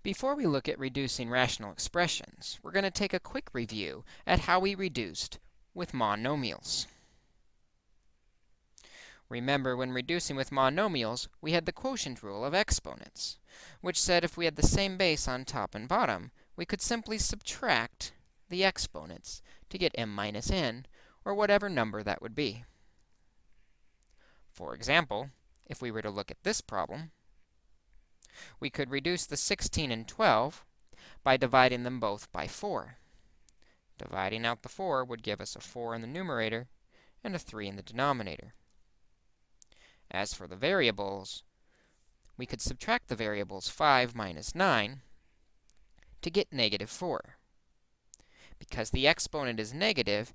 Before we look at reducing rational expressions, we're going to take a quick review at how we reduced with monomials. Remember, when reducing with monomials, we had the quotient rule of exponents, which said if we had the same base on top and bottom, we could simply subtract the exponents to get m minus n, or whatever number that would be. For example, if we were to look at this problem, we could reduce the 16 and 12 by dividing them both by 4. Dividing out the 4 would give us a 4 in the numerator and a 3 in the denominator. As for the variables, we could subtract the variables 5 minus 9 to get negative 4. Because the exponent is negative,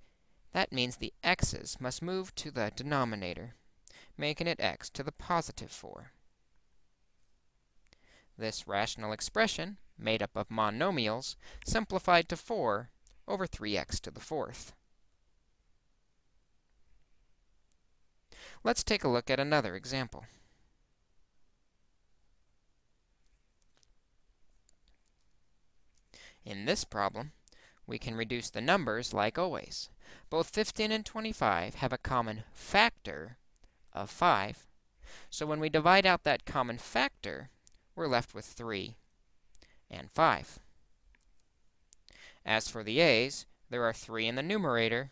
that means the x's must move to the denominator, making it x to the positive 4. This rational expression, made up of monomials, simplified to 4 over 3x to the 4th. Let's take a look at another example. In this problem, we can reduce the numbers like always. Both 15 and 25 have a common factor of 5. So when we divide out that common factor, we're left with 3 and 5. As for the a's, there are 3 in the numerator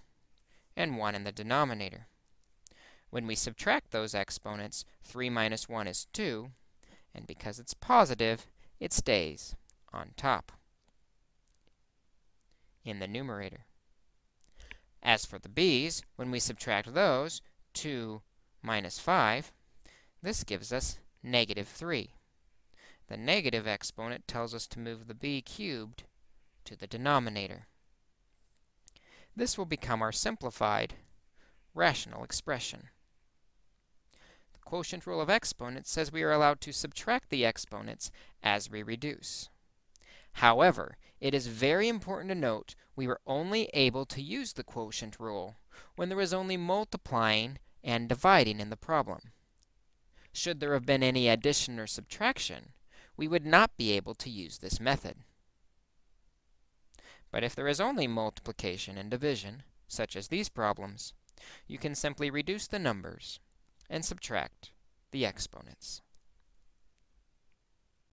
and 1 in the denominator. When we subtract those exponents, 3 minus 1 is 2, and because it's positive, it stays on top in the numerator. As for the b's, when we subtract those, 2 minus 5, this gives us negative 3. The negative exponent tells us to move the b cubed to the denominator. This will become our simplified rational expression. The quotient rule of exponents says we are allowed to subtract the exponents as we reduce. However, it is very important to note we were only able to use the quotient rule when there was only multiplying and dividing in the problem. Should there have been any addition or subtraction, we would not be able to use this method. But if there is only multiplication and division, such as these problems, you can simply reduce the numbers and subtract the exponents.